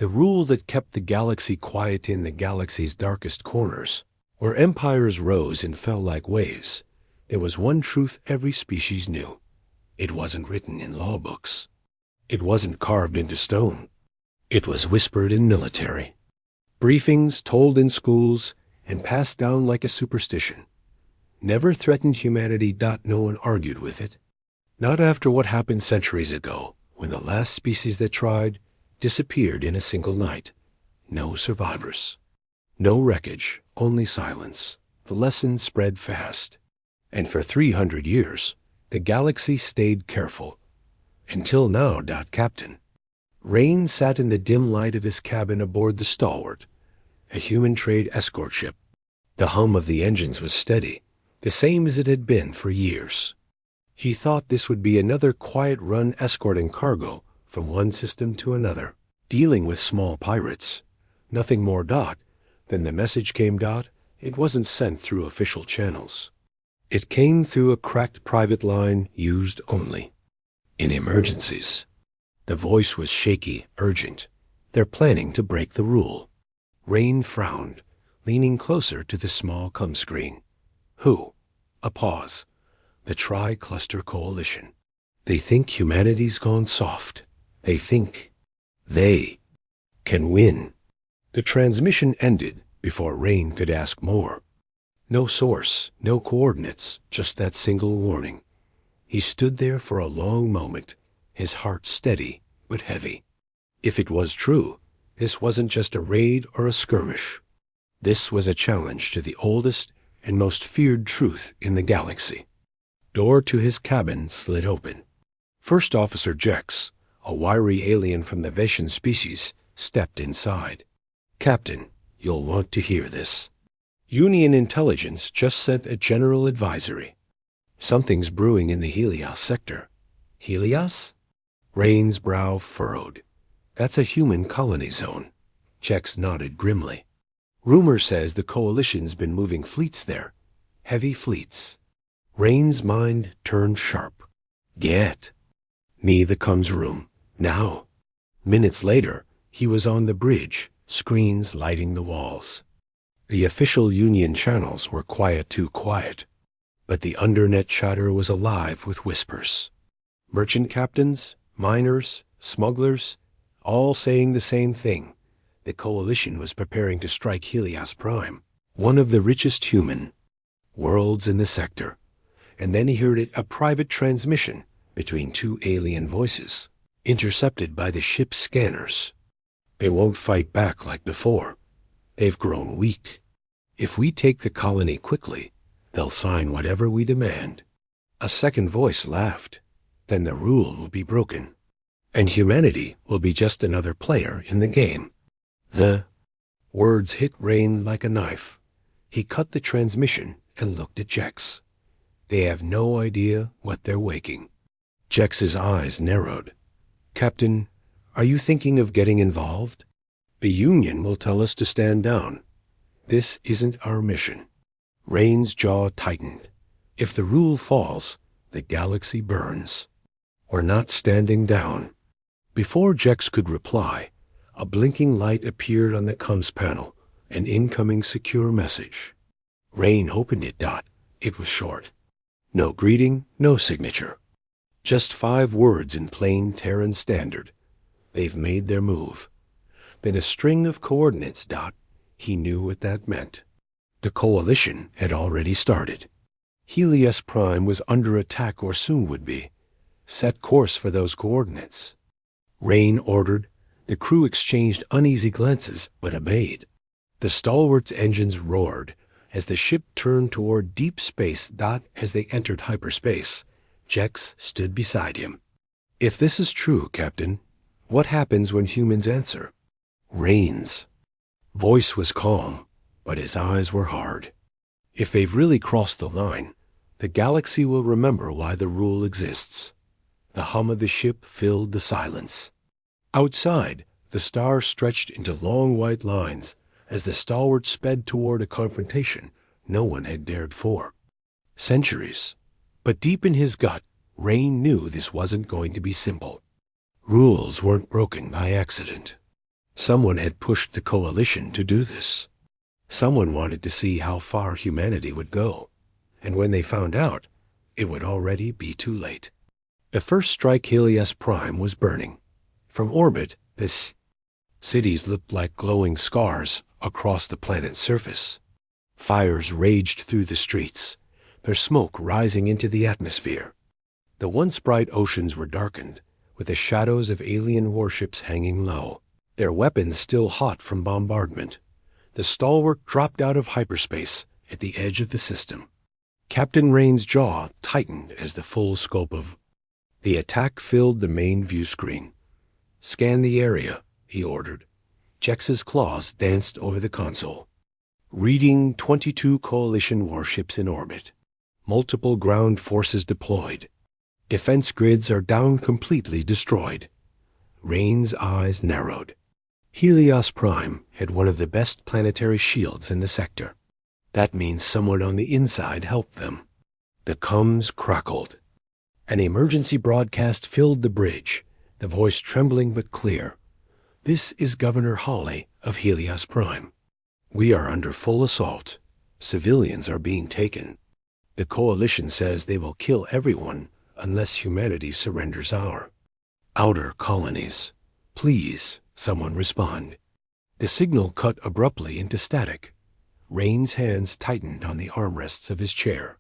The rule that kept the galaxy quiet in the galaxy's darkest corners, where empires rose and fell like waves. There was one truth every species knew. It wasn't written in law books. It wasn't carved into stone. It was whispered in military briefings, told in schools, and passed down like a superstition. Never threatened humanity. No one argued with it. Not after what happened centuries ago, when the last species that tried disappeared in a single night. No survivors. No wreckage, only silence. The lesson spread fast. And for 300 years, the galaxy stayed careful. Until now, Captain. Rain sat in the dim light of his cabin aboard the Stalwart, a human trade escort ship. The hum of the engines was steady, the same as it had been for years. He thought this would be another quiet run escorting cargo from one system to another, dealing with small pirates. Nothing more. Then the message came. It wasn't sent through official channels. It came through a cracked private line used only in emergencies. The voice was shaky, urgent. They're planning to break the rule. Rain frowned, leaning closer to the small screen. Who? A pause. The Tri-Cluster Coalition. They think humanity's gone soft. They think they can win. The transmission ended before Rain could ask more. No source, no coordinates, just that single warning. He stood there for a long moment, his heart steady but heavy. If it was true, this wasn't just a raid or a skirmish. This was a challenge to the oldest and most feared truth in the galaxy. Door to his cabin slid open. First Officer Jex, a wiry alien from the Veshan species, stepped inside. Captain, you'll want to hear this. Union intelligence just sent a general advisory. Something's brewing in the Helios sector. Helios? Rain's brow furrowed. That's a human colony zone. Jex nodded grimly. Rumor says the Coalition's been moving fleets there. Heavy fleets. Rain's mind turned sharp. Get me the comms room, now. Minutes later, he was on the bridge, screens lighting the walls. The official Union channels were too quiet, but the undernet chatter was alive with whispers. Merchant captains, miners, smugglers, all saying the same thing. The Coalition was preparing to strike Helios Prime, one of the richest human worlds in the sector. And then he heard a private transmission between two alien voices, intercepted by the ship's scanners. They won't fight back like before. They've grown weak. If we take the colony quickly, they'll sign whatever we demand. A second voice laughed. Then the rule will be broken, and humanity will be just another player in the game. The words hit Rain like a knife. He cut the transmission and looked at Jex. They have no idea what they're waking. Jex's eyes narrowed. Captain, are you thinking of getting involved? The Union will tell us to stand down. This isn't our mission. Rain's jaw tightened. If the rule falls, the galaxy burns. We're not standing down. Before Jex could reply, a blinking light appeared on the comms panel, an incoming secure message. Rain opened it. It was short. No greeting, no signature. Just 5 words in plain Terran standard. They've made their move. Then a string of coordinates. He knew what that meant. The Coalition had already started. Helios Prime was under attack or soon would be. Set course for those coordinates. Rain ordered. The crew exchanged uneasy glances, but obeyed. The Stalwart's engines roared as the ship turned toward deep space. As they entered hyperspace, Jex stood beside him. If this is true, Captain, what happens when humans answer? Rain's voice was calm, but his eyes were hard. If they've really crossed the line, the galaxy will remember why the rule exists. The hum of the ship filled the silence. Outside, the stars stretched into long white lines as the Stalwart sped toward a confrontation no one had dared for. Centuries. But deep in his gut, Rain knew this wasn't going to be simple. Rules weren't broken by accident. Someone had pushed the coalition to do this. Someone wanted to see how far humanity would go, and when they found out, it would already be too late. The first strike Helios Prime was burning. From orbit, this cities looked like glowing scars across the planet's surface. Fires raged through the streets, their smoke rising into the atmosphere. The once bright oceans were darkened, with the shadows of alien warships hanging low, their weapons still hot from bombardment. The stalwart dropped out of hyperspace at the edge of the system. Captain Rain's jaw tightened as the full scope of the attack filled the main view screen. "Scan the area," he ordered. Jex's claws danced over the console. Reading 22 coalition warships in orbit. Multiple ground forces deployed. Defense grids are down, completely destroyed. Rain's eyes narrowed. Helios Prime had one of the best planetary shields in the sector. That means someone on the inside helped them. The comms crackled. An emergency broadcast filled the bridge, the voice trembling but clear. "This is Governor Hawley of Helios Prime. We are under full assault. Civilians are being taken. The coalition says they will kill everyone unless humanity surrenders our outer colonies. Please, someone respond." The signal cut abruptly into static. Rain's hands tightened on the armrests of his chair.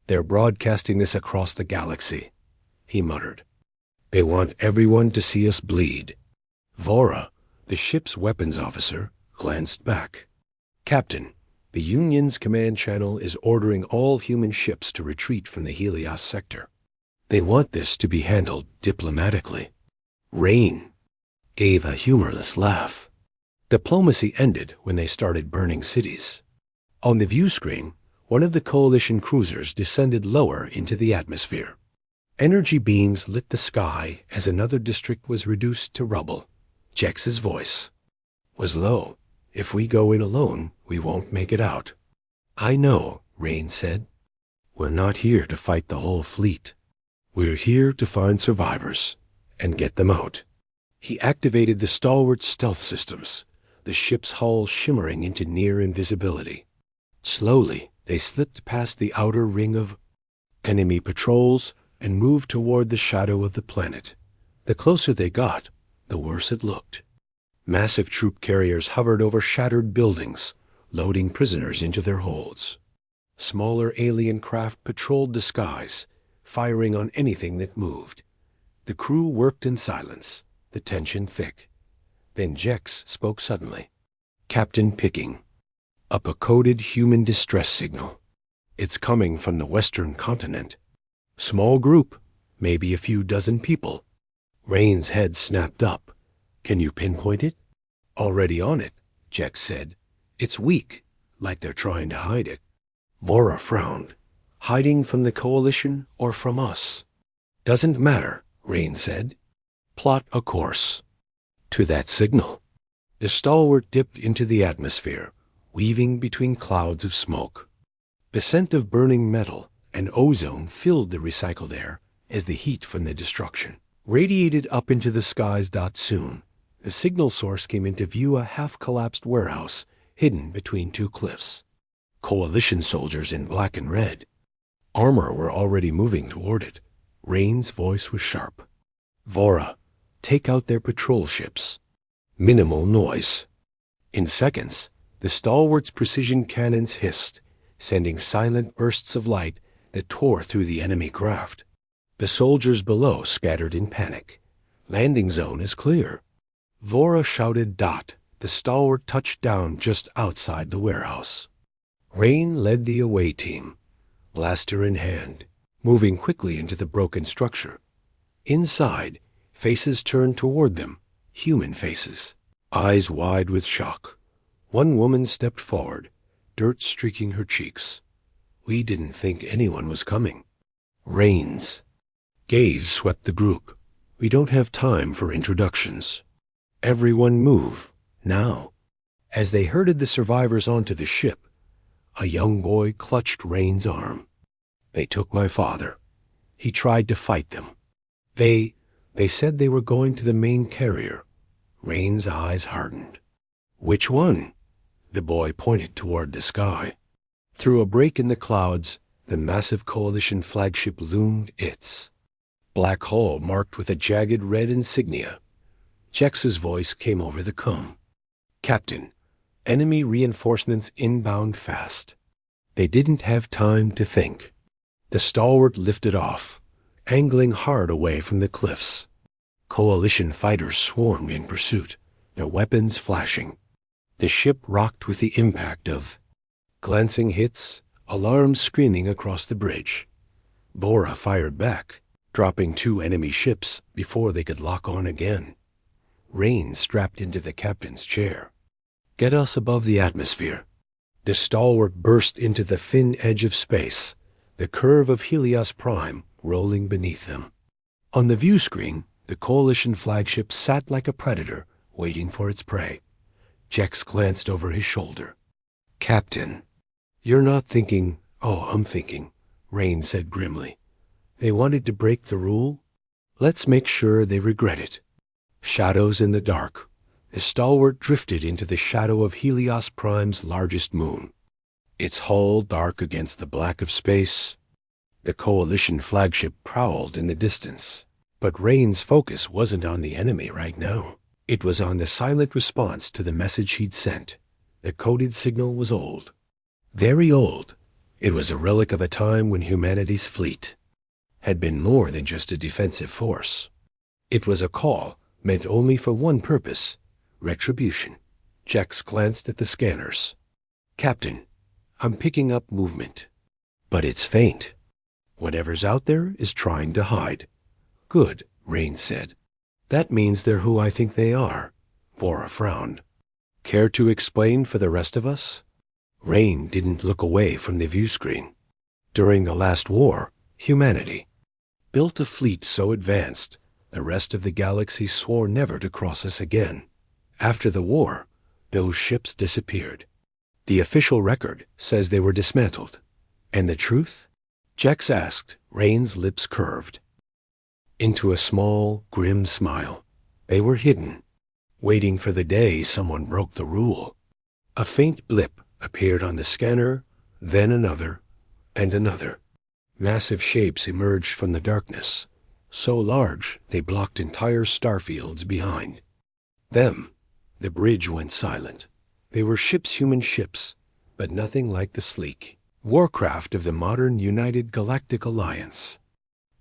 "They're broadcasting this across the galaxy," he muttered. "They want everyone to see us bleed." Vora, the ship's weapons officer, glanced back. "Captain, the Union's command channel is ordering all human ships to retreat from the Helios sector. They want this to be handled diplomatically." Rain gave a humorless laugh. Diplomacy ended when they started burning cities. On the view screen, one of the coalition cruisers descended lower into the atmosphere. Energy beams lit the sky as another district was reduced to rubble. Jex's voice was low. "If we go in alone, we won't make it out." "I know," Rain said. "We're not here to fight the whole fleet. We're here to find survivors and get them out." He activated the stalwart stealth systems, the ship's hull shimmering into near invisibility. Slowly, they slipped past the outer ring of enemy patrols and moved toward the shadow of the planet. The closer they got, the worse it looked. Massive troop carriers hovered over shattered buildings, loading prisoners into their holds. Smaller alien craft patrolled the skies, firing on anything that moved. The crew worked in silence, the tension thick. Then Jex spoke suddenly. "Captain Picking, up a coded human distress signal. It's coming from the western continent. Small group, maybe a few dozen people." Rain's head snapped up. "Can you pinpoint it?" "Already on it," Jex said. "It's weak, like they're trying to hide it." Vora frowned. "Hiding from the coalition or from us?" "Doesn't matter," Rain said. "Plot a course to that signal." The stalwart dipped into the atmosphere, weaving between clouds of smoke. The scent of burning metal and ozone filled the recycled air as the heat from the destruction radiated up into the skies. Soon, the signal source came into view, a half-collapsed warehouse hidden between two cliffs. Coalition soldiers in black and red. Armor were already moving toward it. Rain's voice was sharp. "Vora, take out their patrol ships. Minimal noise." In seconds, the stalwart's precision cannons hissed, sending silent bursts of light that tore through the enemy craft. The soldiers below scattered in panic. "Landing zone is clear." Vora shouted. The stalwart touched down just outside the warehouse. Rain led the away team, blaster in hand, moving quickly into the broken structure. Inside, faces turned toward them, human faces, eyes wide with shock. One woman stepped forward, dirt streaking her cheeks. "We didn't think anyone was coming." Rain's gaze swept the group. "We don't have time for introductions. Everyone move, now." As they herded the survivors onto the ship, a young boy clutched Rain's arm. "They took my father. He tried to fight them. They said they were going to the main carrier." Rain's eyes hardened. Which one? The boy pointed toward the sky. Through a break in the clouds, the massive coalition flagship loomed its black hull marked with a jagged red insignia. Jex's voice came over the com. Captain, enemy reinforcements inbound fast. They didn't have time to think. The stalwart lifted off, angling hard away from the cliffs. Coalition fighters swarmed in pursuit, their weapons flashing. The ship rocked with the impact of glancing hits, alarms screaming across the bridge. Bora fired back, dropping 2 enemy ships before they could lock on again. Rain strapped into the captain's chair. Get us above the atmosphere. The stalwart burst into the thin edge of space, the curve of Helios Prime rolling beneath them. On the view screen, the coalition flagship sat like a predator, waiting for its prey. Jex glanced over his shoulder. Captain, you're not thinking, oh, I'm thinking, Rain said grimly. They wanted to break the rule? Let's make sure they regret it. Shadows in the dark. The stalwart drifted into the shadow of Helios Prime's largest moon. Its hull dark against the black of space. The coalition flagship prowled in the distance. But Rain's focus wasn't on the enemy right now. It was on the silent response to the message he'd sent. The coded signal was old. Very old. It was a relic of a time when humanity's fleet had been more than just a defensive force. It was a call meant only for one purpose: retribution. Jex glanced at the scanners. Captain, I'm picking up movement. But it's faint. Whatever's out there is trying to hide. Good, Rain said. That means they're who I think they are. Vora frowned. Care to explain for the rest of us? Rain didn't look away from the view screen. During the last war, humanity built a fleet so advanced the rest of the galaxy swore never to cross us again. After the war, those ships disappeared. The official record says they were dismantled. And the truth? Jex asked. Rain's lips curved into a small, grim smile. They were hidden, waiting for the day someone broke the rule. A faint blip appeared on the scanner, then another, and another. Massive shapes emerged from the darkness, so large they blocked entire starfields behind them. The bridge went silent. They were ships, human ships, but nothing like the sleek warcraft of the modern United Galactic Alliance.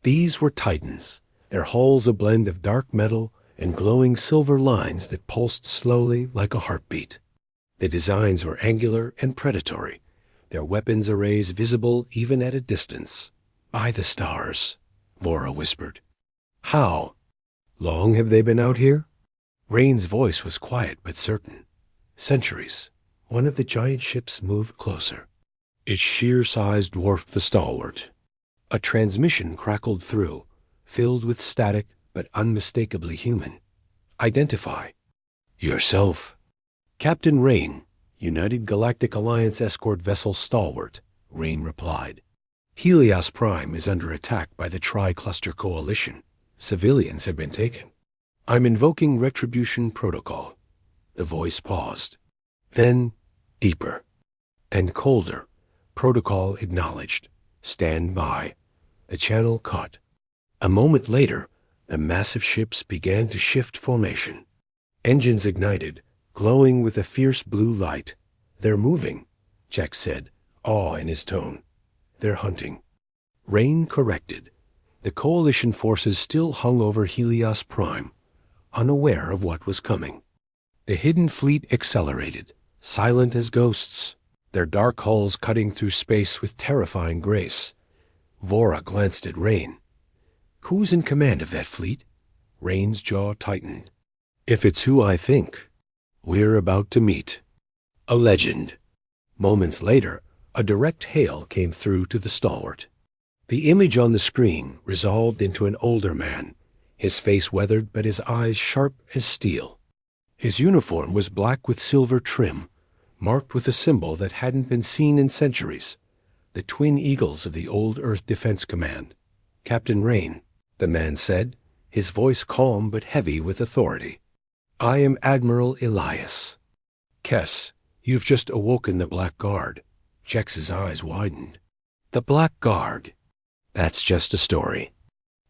These were Titans, their hulls a blend of dark metal and glowing silver lines that pulsed slowly like a heartbeat. The designs were angular and predatory, their weapons arrays visible even at a distance. By the stars, Vora whispered. How? Long have they been out here? Rain's voice was quiet but certain. Centuries. One of the giant ships moved closer. Its sheer size dwarfed the stalwart. A transmission crackled through, filled with static but unmistakably human. Identify. Yourself. Captain Rain, United Galactic Alliance escort vessel Stalwart, Rain replied. Helios Prime is under attack by the Tri-Cluster Coalition. Civilians have been taken. I'm invoking Retribution Protocol. The voice paused. Then, deeper and colder. Protocol acknowledged. Stand by. The channel cut. A moment later, the massive ships began to shift formation. Engines ignited, glowing with a fierce blue light. They're moving, Jack said, awe in his tone. They're hunting. Rain corrected. The coalition forces still hung over Helios Prime, unaware of what was coming. The hidden fleet accelerated, silent as ghosts, their dark hulls cutting through space with terrifying grace. Vora glanced at Rain. Who's in command of that fleet? Rain's jaw tightened. If it's who I think, we're about to meet. A legend. Moments later, a direct hail came through to the stalwart. The image on the screen resolved into an older man, his face weathered but his eyes sharp as steel. His uniform was black with silver trim, marked with a symbol that hadn't been seen in centuries, the twin eagles of the old Earth Defense Command. Captain Rain, the man said, his voice calm but heavy with authority. I am Admiral Elias. Kes, you've just awoken the Black Guard. Jex's eyes widened. The Black Guard. That's just a story.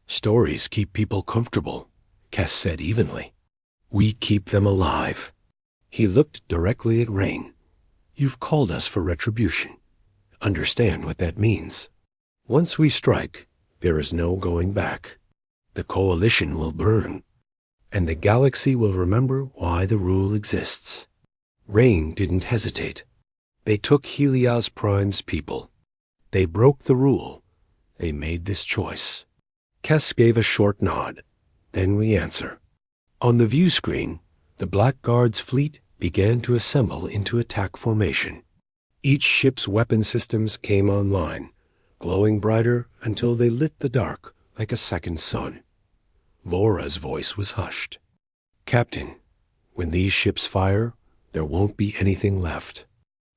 Stories keep people comfortable, Kes said evenly. We keep them alive. He looked directly at Rain. You've called us for retribution. Understand what that means. Once we strike, there is no going back. The coalition will burn, and the galaxy will remember why the rule exists. Rain didn't hesitate. They took Helios Prime's people. They broke the rule. They made this choice. Kes gave a short nod. Then we answer. On the view screen, the Black Guard's fleet began to assemble into attack formation. Each ship's weapon systems came online, glowing brighter until they lit the dark like a second sun. Vora's voice was hushed. Captain, when these ships fire, there won't be anything left.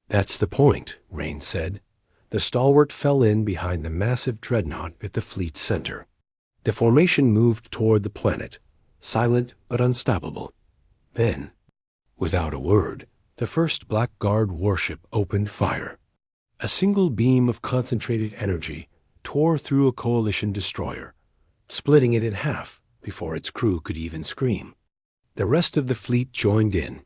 That's the point, Rain said. The stalwart fell in behind the massive dreadnought at the fleet's center. The formation moved toward the planet, silent but unstoppable. Then, without a word, the first Black Guard warship opened fire. A single beam of concentrated energy tore through a coalition destroyer, splitting it in half before its crew could even scream. The rest of the fleet joined in,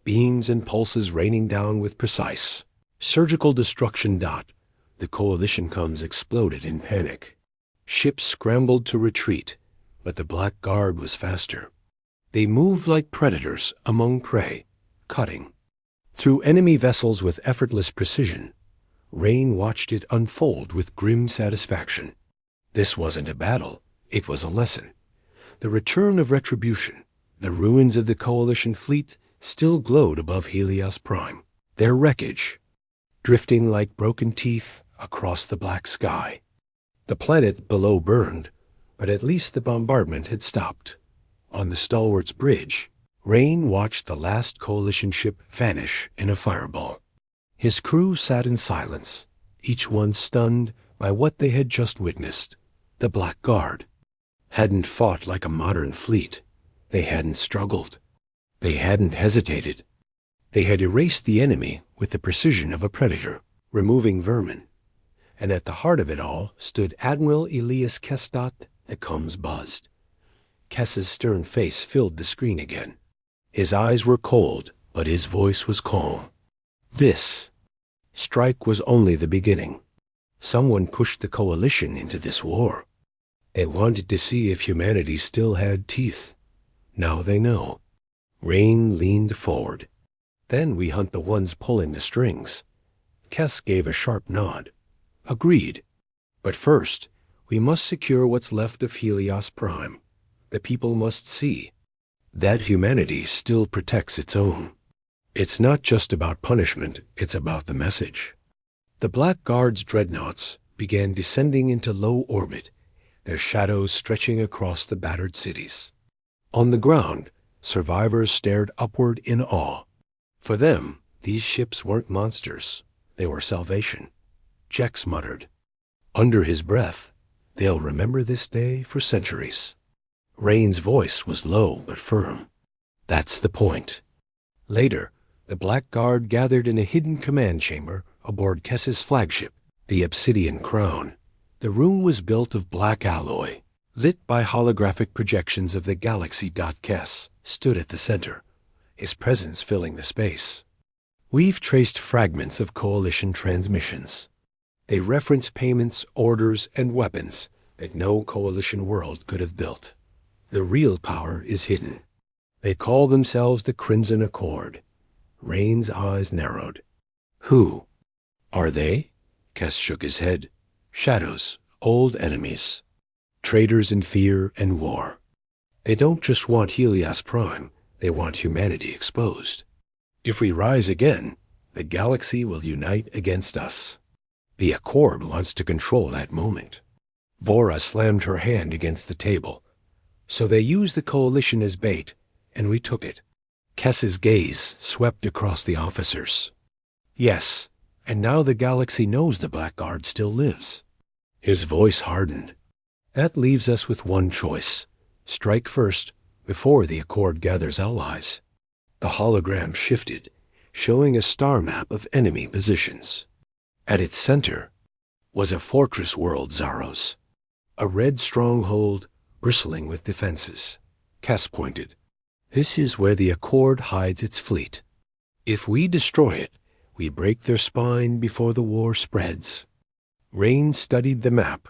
beams and pulses raining down with precise, surgical destruction. The coalition comms exploded in panic. Ships scrambled to retreat, but the Black Guard was faster. They moved like predators among prey, cutting through enemy vessels with effortless precision. Rain watched it unfold with grim satisfaction. This wasn't a battle, it was a lesson. The return of retribution. The ruins of the coalition fleet still glowed above Helios Prime, their wreckage drifting like broken teeth across the black sky. The planet below burned, but at least the bombardment had stopped. On the Stalwart's bridge, Rain watched the last coalition ship vanish in a fireball. His crew sat in silence, each one stunned by what they had just witnessed. The Black Guard hadn't fought like a modern fleet. They hadn't struggled. They hadn't hesitated. They had erased the enemy with the precision of a predator, removing vermin. And at the heart of it all stood Admiral Elias Kes. The comms buzzed. Kes's stern face filled the screen again. His eyes were cold, but his voice was calm. This strike was only the beginning. Someone pushed the coalition into this war. They wanted to see if humanity still had teeth. Now they know. Rain leaned forward. Then we hunt the ones pulling the strings. Kes gave a sharp nod. Agreed. But first, we must secure what's left of Helios Prime. The people must see that humanity still protects its own. It's not just about punishment, it's about the message. The Black Guard's dreadnoughts began descending into low orbit, their shadows stretching across the battered cities. On the ground, survivors stared upward in awe. For them, these ships weren't monsters. They were salvation. Jex muttered. Under his breath, they'll remember this day for centuries. Rain's voice was low but firm. That's the point. Later, the Black Guard gathered in a hidden command chamber aboard Kes's flagship, the Obsidian Crown. The room was built of black alloy, lit by holographic projections of the galaxy. Kes stood at the center, his presence filling the space. We've traced fragments of coalition transmissions. They reference payments, orders, and weapons that no coalition world could have built. The real power is hidden. They call themselves the Crimson Accord. Rain's eyes narrowed. Who are they? Kes shook his head. Shadows, old enemies. Traitors in fear and war. They don't just want Helios Prime, they want humanity exposed. If we rise again, the galaxy will unite against us. The Accord wants to control that moment. Vora slammed her hand against the table. So they used the coalition as bait, and we took it. Kes's gaze swept across the officers. Yes, and now the galaxy knows the Black Guard still lives. His voice hardened. That leaves us with one choice. Strike first, before the Accord gathers allies. The hologram shifted, showing a star map of enemy positions. At its center was a fortress world, Zaros, a red stronghold bristling with defenses. Cass pointed. This is where the Accord hides its fleet. If we destroy it, we break their spine before the war spreads. Rain studied the map.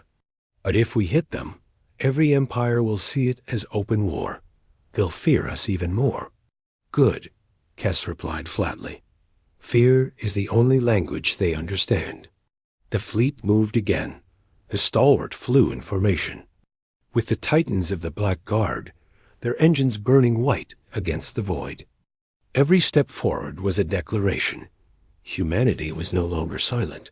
But if we hit them, every empire will see it as open war. They'll fear us even more. Good, Cass replied flatly. Fear is the only language they understand. The fleet moved again. The stalwart flew in formation. With the titans of the Black Guard, their engines burning white against the void. Every step forward was a declaration. Humanity was no longer silent.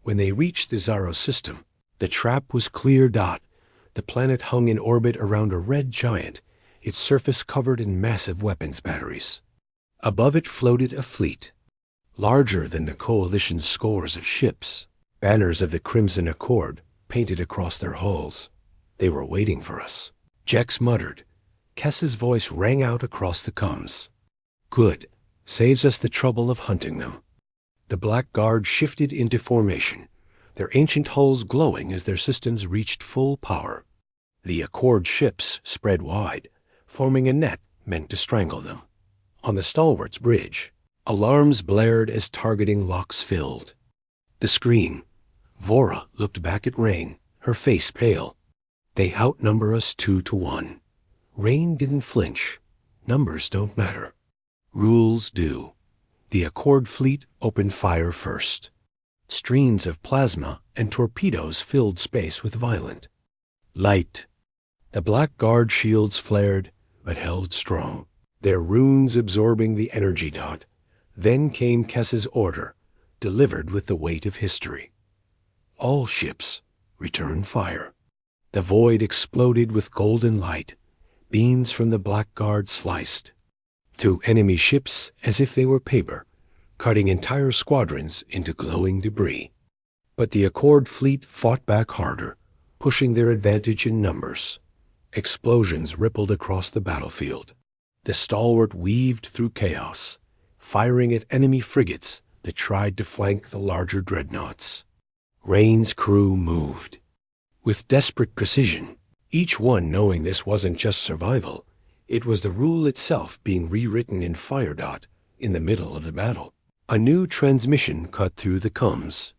When they reached the Zaros system, the trap was clear. The planet hung in orbit around a red giant, its surface covered in massive weapons batteries. Above it floated a fleet, larger than the Coalition's scores of ships. Banners of the Crimson Accord painted across their hulls. They were waiting for us. Jex muttered. Cass's voice rang out across the comms. Good. Saves us the trouble of hunting them. The Black Guard shifted into formation, their ancient hulls glowing as their systems reached full power. The Accord ships spread wide, forming a net meant to strangle them. On the Stalwart's bridge, alarms blared as targeting locks filled. The screen. Vora looked back at Rain, her face pale. They outnumber us 2-1. Rain didn't flinch. Numbers don't matter. Rules do. The Accord fleet opened fire first. Streams of plasma and torpedoes filled space with violent light. The Black Guard shields flared, but held strong, their runes absorbing the energy dot. Then came Cass's order, delivered with the weight of history. All ships, return fire. The void exploded with golden light. Beams from the Black Guard sliced through enemy ships as if they were paper, cutting entire squadrons into glowing debris. But the Accord fleet fought back harder, pushing their advantage in numbers. Explosions rippled across the battlefield. The Stalwart weaved through chaos, firing at enemy frigates that tried to flank the larger dreadnoughts. Rain's crew moved with desperate precision, each one knowing this wasn't just survival, it was the rule itself being rewritten in fire dot in the middle of the battle. A new transmission cut through the comms.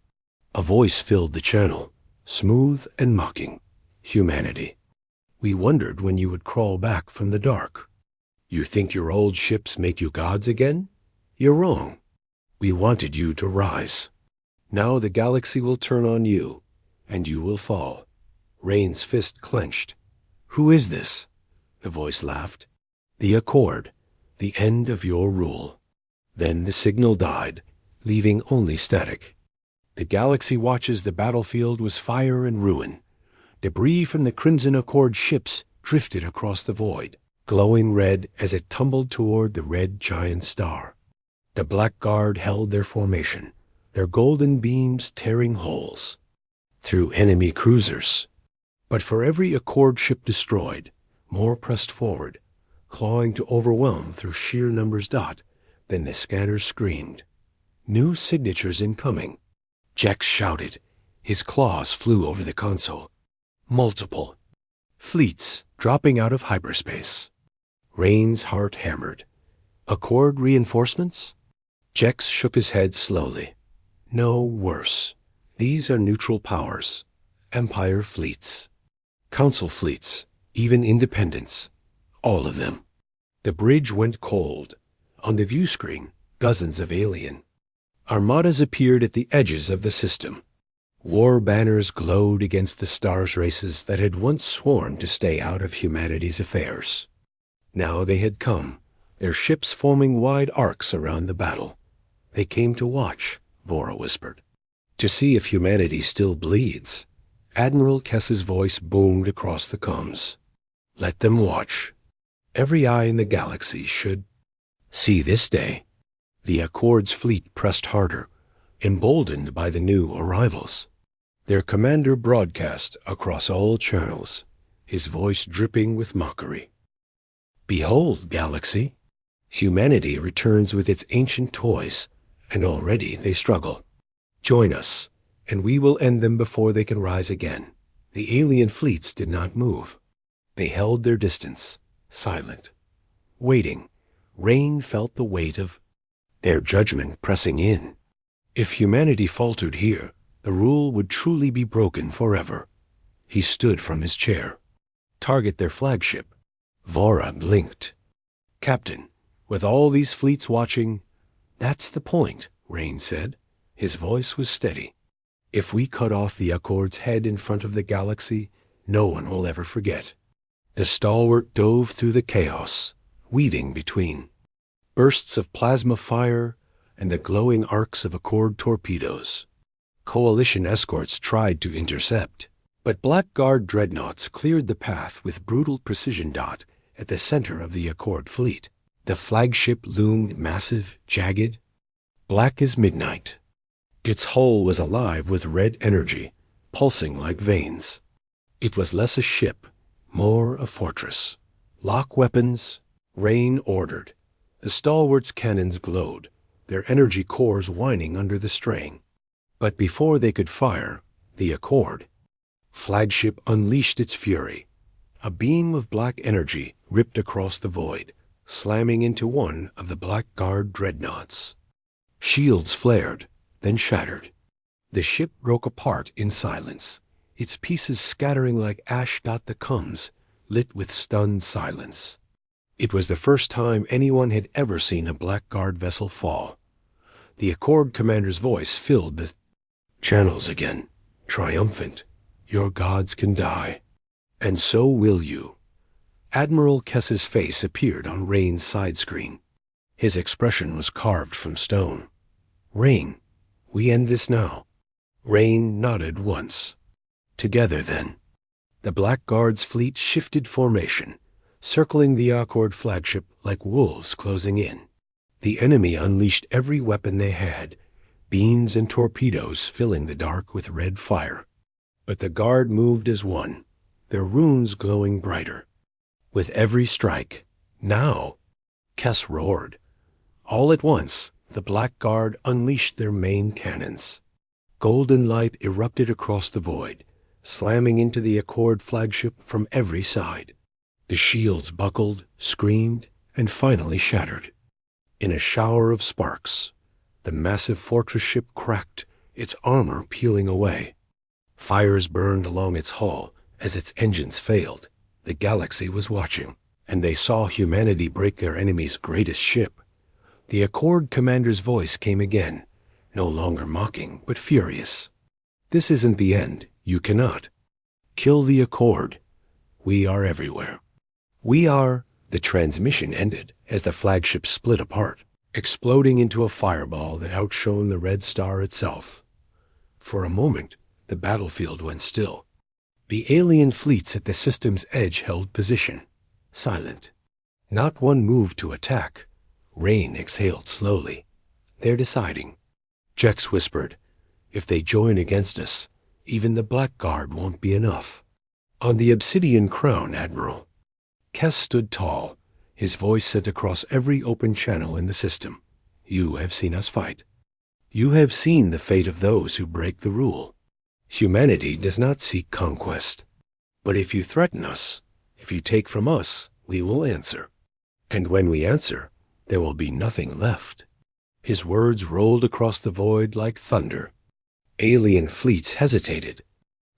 A voice filled the channel, smooth and mocking. Humanity. We wondered when you would crawl back from the dark. You think your old ships make you gods again? You're wrong. We wanted you to rise. Now the galaxy will turn on you, and you will fall. Rain's fist clenched. Who is this? The voice laughed. The Accord, the end of your rule. Then the signal died, leaving only static. The galaxy watches the battlefield was fire and ruin. Debris from the Crimson Accord ships drifted across the void, glowing red as it tumbled toward the red giant star. The Black Guard held their formation, their golden beams tearing holes through enemy cruisers. But for every Accord ship destroyed, more pressed forward, clawing to overwhelm through sheer numbers. Then the scanners screamed. New signatures incoming. Jex shouted. His claws flew over the console. Multiple fleets dropping out of hyperspace. Rain's heart hammered. Accord reinforcements? Jex shook his head slowly. No, worse. These are neutral powers. Empire fleets. Council fleets. Even independents. All of them. The bridge went cold. On the view screen, dozens of alien armadas appeared at the edges of the system. War banners glowed against the stars races that had once sworn to stay out of humanity's affairs. Now they had come, their ships forming wide arcs around the battle. They came to watch, Vora whispered. To see if humanity still bleeds. Admiral Kess's voice boomed across the comms. Let them watch. Every eye in the galaxy should see this day. The Accord's fleet pressed harder, emboldened by the new arrivals. Their commander broadcast across all channels, his voice dripping with mockery. Behold, galaxy, humanity returns with its ancient toys, and already they struggle. Join us, and we will end them before they can rise again. The alien fleets did not move. They held their distance, silent, waiting. Rain felt the weight of their judgment pressing in. If humanity faltered here, the rule would truly be broken forever. He stood from his chair. Target their flagship. Vora blinked. Captain, with all these fleets watching, that's the point, Rain said. His voice was steady. If we cut off the Accord's head in front of the galaxy, no one will ever forget. The stalwart dove through the chaos, weaving between bursts of plasma fire and the glowing arcs of Accord torpedoes. Coalition escorts tried to intercept, but Black Guard dreadnoughts cleared the path with brutal precision. At the center of the Accord fleet, the flagship loomed massive, jagged, black as midnight. Its hull was alive with red energy, pulsing like veins. It was less a ship, more a fortress. Lock weapons, Rain ordered. The stalwart's cannons glowed, their energy cores whining under the strain. But before they could fire, the Accord flagship unleashed its fury. A beam of black energy ripped across the void, slamming into one of the Black Guard dreadnoughts. Shields flared, then shattered. The ship broke apart in silence, its pieces scattering like ash. The comes, lit with stunned silence. It was the first time anyone had ever seen a Black Guard vessel fall. The Accord commander's voice filled the channels again, triumphant. Your gods can die, and so will you. Admiral Kess's face appeared on Rain's side screen. His expression was carved from stone. Rain, we end this now. Rain nodded once. Together then. The Black Guard's fleet shifted formation, circling the Accord flagship like wolves closing in. The enemy unleashed every weapon they had, beams and torpedoes filling the dark with red fire. But the Guard moved as one, their runes glowing brighter. With every strike, now, Kess roared. All at once, the Black Guard unleashed their main cannons. Golden light erupted across the void, slamming into the Accord flagship from every side. The shields buckled, screamed, and finally shattered. In a shower of sparks, the massive fortress ship cracked, its armor peeling away. Fires burned along its hull as its engines failed. The galaxy was watching, and they saw humanity break their enemy's greatest ship. The Accord commander's voice came again, no longer mocking, but furious. This isn't the end. You cannot. Kill the Accord. We are everywhere. We are. The transmission ended as the flagship split apart, exploding into a fireball that outshone the red star itself. For a moment, the battlefield went still. The alien fleets at the system's edge held position, silent. Not one moved to attack. Rain exhaled slowly. They're deciding. Jex whispered, if they join against us, even the Black Guard won't be enough. On the obsidian crown, Admiral. Kess stood tall, his voice sent across every open channel in the system. You have seen us fight. You have seen the fate of those who break the rule. Humanity does not seek conquest. But if you threaten us, if you take from us, we will answer. And when we answer, there will be nothing left. His words rolled across the void like thunder. Alien fleets hesitated.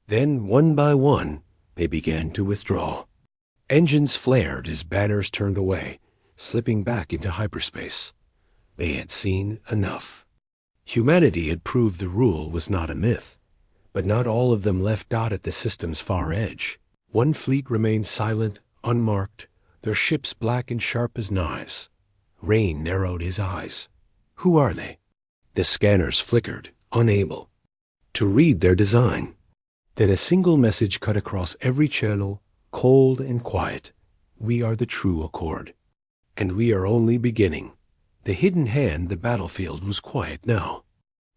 Then, one by one, they began to withdraw. Engines flared as banners turned away, slipping back into hyperspace. They had seen enough. Humanity had proved the rule was not a myth, but not all of them left at the system's far edge. One fleet remained silent, unmarked, their ships black and sharp as knives. Rain narrowed his eyes. Who are they? The scanners flickered, unable to read their design. Then a single message cut across every channel, cold and quiet. We are the true Accord. And we are only beginning. The hidden hand, the battlefield, was quiet now.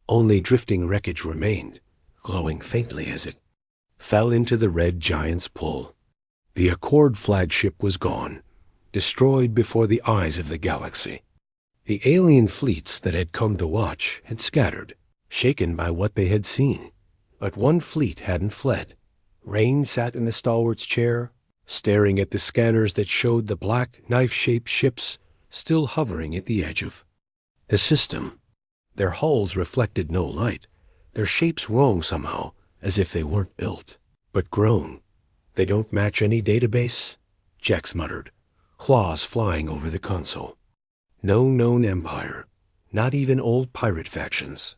Only drifting wreckage remained, glowing faintly as it fell into the red giant's pull. The Accord flagship was gone, destroyed before the eyes of the galaxy. The alien fleets that had come to watch had scattered, shaken by what they had seen. But one fleet hadn't fled. Rain sat in the stalwart's chair, staring at the scanners that showed the black, knife-shaped ships still hovering at the edge of the system. Their hulls reflected no light, their shapes wrong somehow, as if they weren't built, but grown. "They don't match any database?" Jex muttered, claws flying over the console. "No known empire, not even old pirate factions.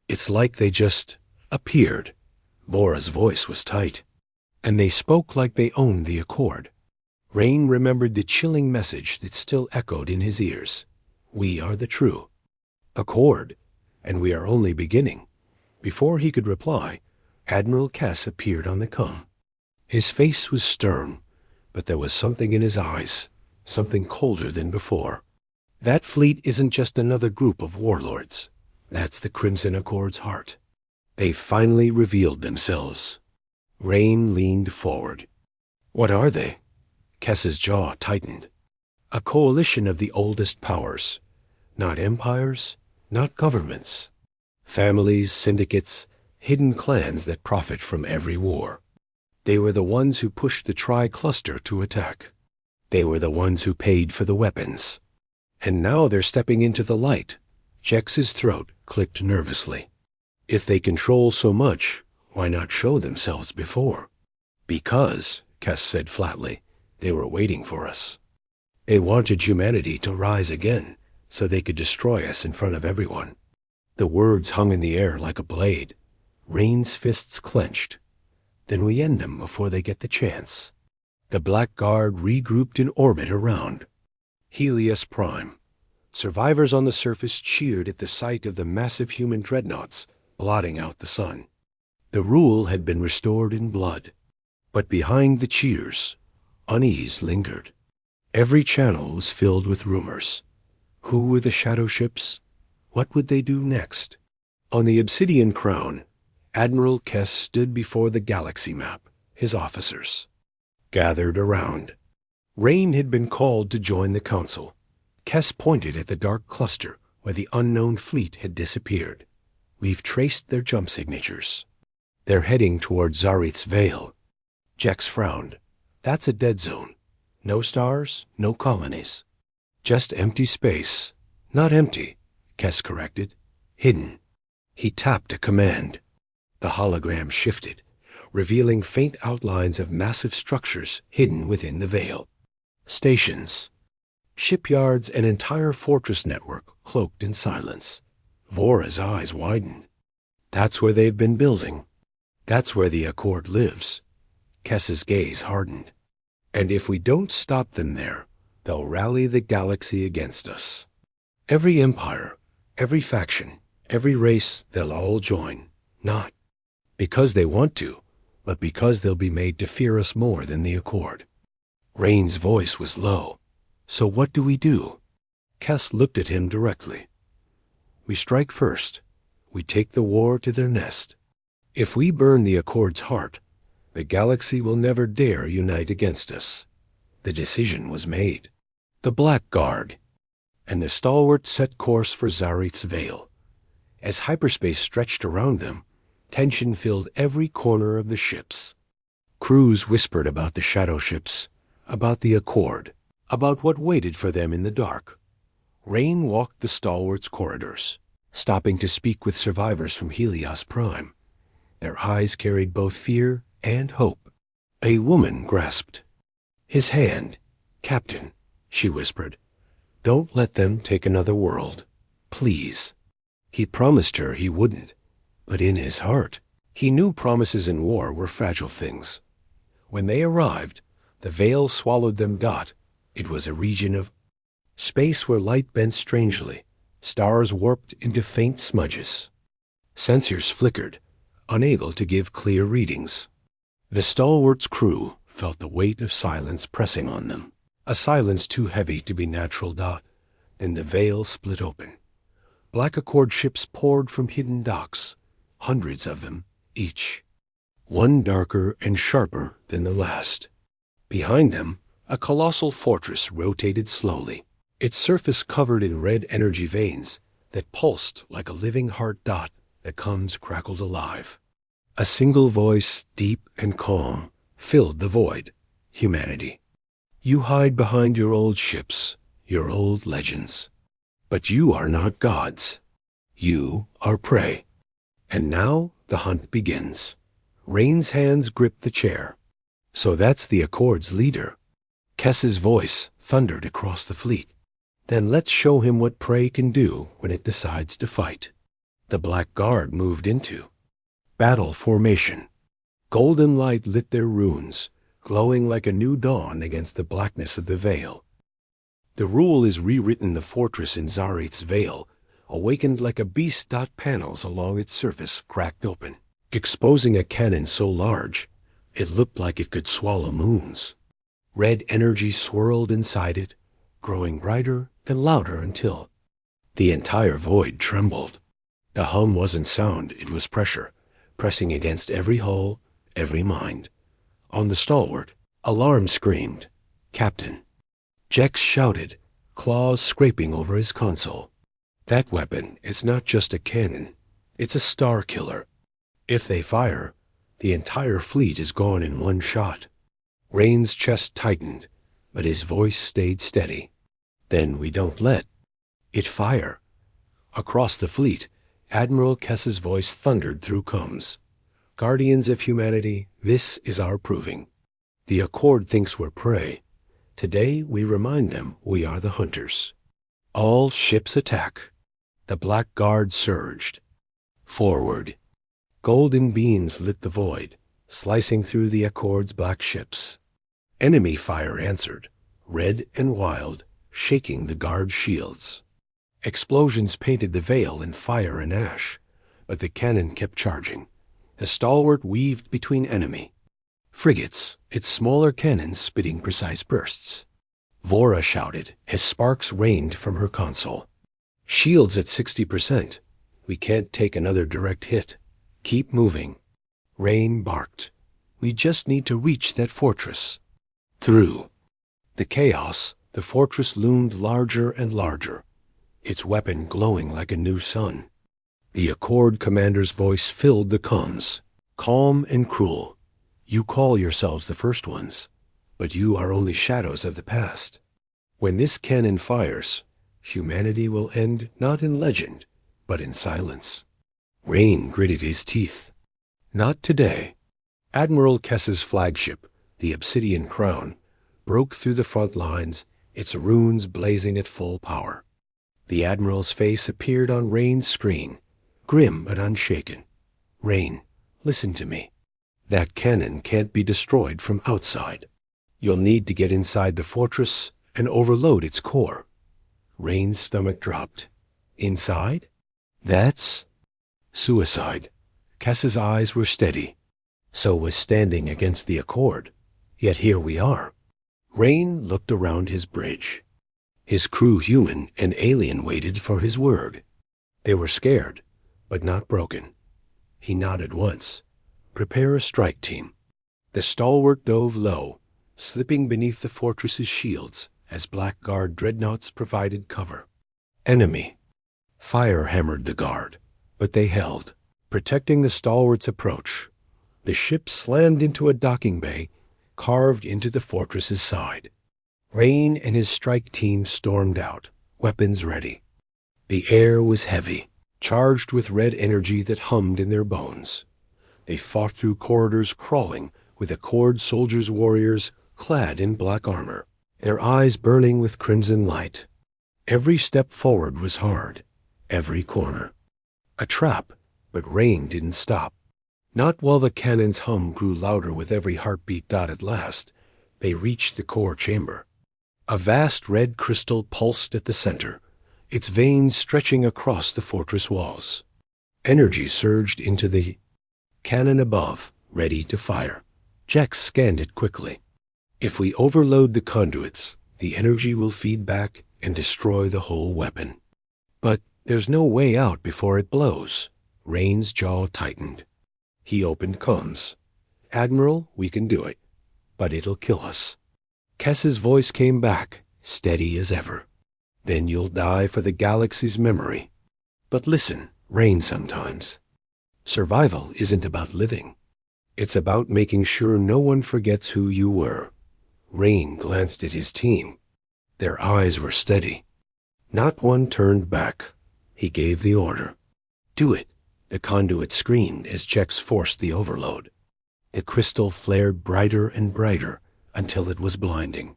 It's like they just appeared." Bora's voice was tight, and they spoke like they owned the Accord. Rain remembered the chilling message that still echoed in his ears. "We are the true Accord, and we are only beginning." Before he could reply, Admiral Kess appeared on the comm. His face was stern, but there was something in his eyes, something colder than before. "That fleet isn't just another group of warlords. That's the Crimson Accord's heart. They've finally revealed themselves." Rain leaned forward. "What are they?" Kess's jaw tightened. "A coalition of the oldest powers. Not empires, not governments. Families, syndicates, hidden clans that profit from every war. They were the ones who pushed the Tri-Cluster to attack. They were the ones who paid for the weapons. And now they're stepping into the light." Jex's throat clicked nervously. "If they control so much, why not show themselves before?" "Because," Kess said flatly, "they were waiting for us. They wanted humanity to rise again, so they could destroy us in front of everyone." The words hung in the air like a blade. Rain's fists clenched. "Then we end them before they get the chance." The Black Guard regrouped in orbit around Helios Prime. Survivors on the surface cheered at the sight of the massive human dreadnoughts blotting out the sun. The rule had been restored in blood. But behind the cheers, unease lingered. Every channel was filled with rumors. Who were the shadow ships? What would they do next? On the Obsidian Crown, Admiral Kess stood before the galaxy map, his officers gathered around. Rain had been called to join the council. Kess pointed at the dark cluster where the unknown fleet had disappeared. "We've traced their jump signatures. They're heading toward Zareth's Veil." Jex frowned. "That's a dead zone. No stars, no colonies. Just empty space." "Not empty," Kess corrected. "Hidden." He tapped a command. The hologram shifted, revealing faint outlines of massive structures hidden within the veil. Stations, shipyards, an entire fortress network cloaked in silence. Vora's eyes widened. "That's where they've been building. That's where the Accord lives." Kess's gaze hardened. "And if we don't stop them there, they'll rally the galaxy against us. Every empire, every faction, every race, they'll all join. Not because they want to, but because they'll be made to fear us more than the Accord." Rain's voice was low. "So what do we do?" Kess looked at him directly. "We strike first. We take the war to their nest. If we burn the Accord's heart, the galaxy will never dare unite against us." The decision was made. The Black Guard and the stalwarts set course for Zareth's Veil. As hyperspace stretched around them, tension filled every corner of the ships. Crews whispered about the shadow ships, about the Accord, about what waited for them in the dark. Rain walked the stalwarts' corridors, stopping to speak with survivors from Helios Prime. Their eyes carried both fear and hope. A woman grasped his hand. "Captain," she whispered, "don't let them take another world. Please." He promised her he wouldn't, but in his heart, he knew promises in war were fragile things. When they arrived, the veil swallowed them. It was a region of space where light bent strangely, stars warped into faint smudges. Sensors flickered, unable to give clear readings. The stalwart's crew felt the weight of silence pressing on them, a silence too heavy to be natural. Then the veil split open. Black Accord ships poured from hidden docks, hundreds of them each, one darker and sharper than the last. Behind them, A colossal fortress rotated slowly, its surface covered in red energy veins that pulsed like a living heart dot that comes crackled alive. A single voice, deep and calm, filled the void. Humanity. You hide behind your old ships, your old legends. But you are not gods. You are prey. And now the hunt begins. Rain's hands grip the chair. So that's the Accord's leader. Kess's voice thundered across the fleet. Then let's show him what prey can do when it decides to fight. The Black Guard moved into battle formation. Golden light lit their runes, glowing like a new dawn against the blackness of the veil. The rule is rewritten. The fortress in Zareth's veil awakened like a beast. Panels along its surface cracked open, exposing a cannon so large it looked like it could swallow moons. Red energy swirled inside it, growing brighter and louder until the entire void trembled. The hum wasn't sound, it was pressure, pressing against every hull, every mind. On the stalwart, alarm screamed. Captain. Jex shouted, claws scraping over his console. That weapon is not just a cannon, it's a star killer. If they fire, the entire fleet is gone in one shot. Rain's chest tightened, but his voice stayed steady. Then we don't let it fire. Across the fleet, Admiral Kess's voice thundered through comms. Guardians of humanity, this is our proving. The Accord thinks we're prey. Today we remind them we are the hunters. All ships attack. The Black Guard surged. Forward. Golden beams lit the void, slicing through the Accord's black ships. Enemy fire answered, red and wild, shaking the Guard's shields. Explosions painted the veil in fire and ash, but the cannon kept charging. The stalwart weaved between enemy frigates, its smaller cannons spitting precise bursts. Vora shouted as sparks rained from her console. Shields at 60%. We can't take another direct hit. Keep moving. Rain barked. We just need to reach that fortress. Through the chaos, the fortress loomed larger and larger, its weapon glowing like a new sun. The Accord commander's voice filled the comms, calm and cruel. You call yourselves the first ones, but you are only shadows of the past. When this cannon fires, humanity will end not in legend, but in silence. Rain gritted his teeth. Not today. Admiral Kess's flagship, the Obsidian Crown, broke through the front lines, its runes blazing at full power. The Admiral's face appeared on Rain's screen, grim but unshaken. Rain, listen to me. That cannon can't be destroyed from outside. You'll need to get inside the fortress and overload its core. Rain's stomach dropped. Inside? That's suicide. Kess's eyes were steady. So was standing against the Accord. Yet here we are. Rain looked around his bridge. His crew, human and alien, waited for his word. They were scared, but not broken. He nodded once. Prepare a strike team. The stalwart dove low, slipping beneath the fortress's shields as Black Guard dreadnoughts provided cover. Enemy. Fire hammered the Guard, but they held, protecting the stalwart's approach. The ship slammed into a docking bay, carved into the fortress's side. Rain and his strike team stormed out, weapons ready. The air was heavy, charged with red energy that hummed in their bones. They fought through corridors crawling with Accord soldiers' warriors clad in black armor, their eyes burning with crimson light. Every step forward was hard, every corner. A trap, but Rain didn't stop. Not while the cannon's hum grew louder with every heartbeat. At last, they reached the core chamber. A vast red crystal pulsed at the center, its veins stretching across the fortress walls. Energy surged into the cannon above, ready to fire. Jex scanned it quickly. If we overload the conduits, the energy will feed back and destroy the whole weapon. But there's no way out before it blows. Rain's jaw tightened. He opened comms. Admiral, we can do it, but it'll kill us. Kess's voice came back, steady as ever. Then you'll die for the galaxy's memory. But listen, Rain sometimes. Survival isn't about living. It's about making sure no one forgets who you were. Rain glanced at his team. Their eyes were steady. Not one turned back. He gave the order. Do it, the conduit screamed as checks forced the overload. The crystal flared brighter and brighter until it was blinding.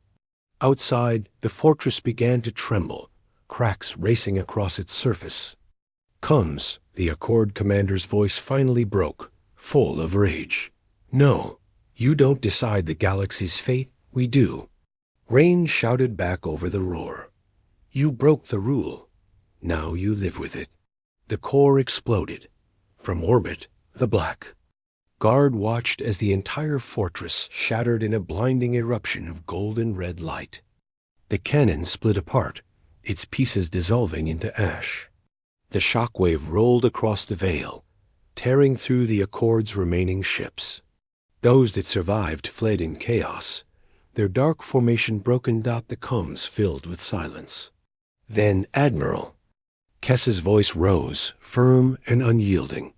Outside, the fortress began to tremble, cracks racing across its surface. Comes, the Accord commander's voice finally broke, full of rage. No, you don't decide the galaxy's fate, we do. Rain shouted back over the roar. You broke the rule. Now you live with it. The core exploded. From orbit, the black. Guard watched as the entire fortress shattered in a blinding eruption of golden red light. The cannon split apart, its pieces dissolving into ash. The shockwave rolled across the veil, tearing through the Accord's remaining ships. Those that survived fled in chaos, their dark formation broken dot the comms filled with silence. Then, Admiral. Kess's voice rose, firm and unyielding.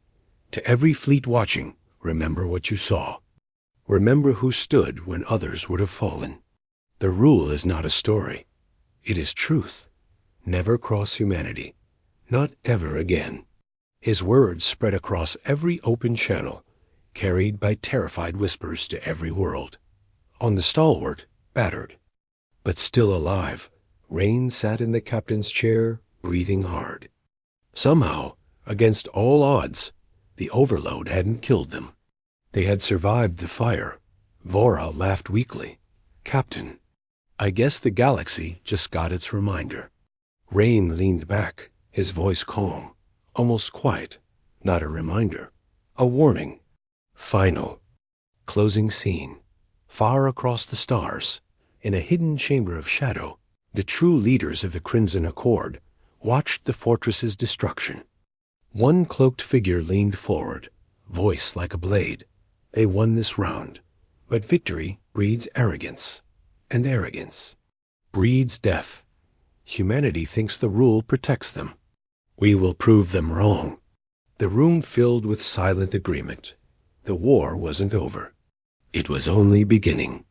To every fleet watching, remember what you saw. Remember who stood when others would have fallen. The rule is not a story. It is truth. Never cross humanity. Not ever again. His words spread across every open channel, carried by terrified whispers to every world. On the stalwart, battered, but still alive, Rain sat in the captain's chair, breathing hard. Somehow, against all odds, the overload hadn't killed them. They had survived the fire. Vora laughed weakly. Captain, I guess the galaxy just got its reminder. Rain leaned back, his voice calm, almost quiet. Not a reminder, a warning. Final. Closing scene. Far across the stars, in a hidden chamber of shadow, the true leaders of the Crimson Accord watched the fortress's destruction. One cloaked figure leaned forward, voice like a blade. They won this round, but victory breeds arrogance, and arrogance breeds death. Humanity thinks the rule protects them. We will prove them wrong. The room filled with silent agreement. The war wasn't over. It was only beginning.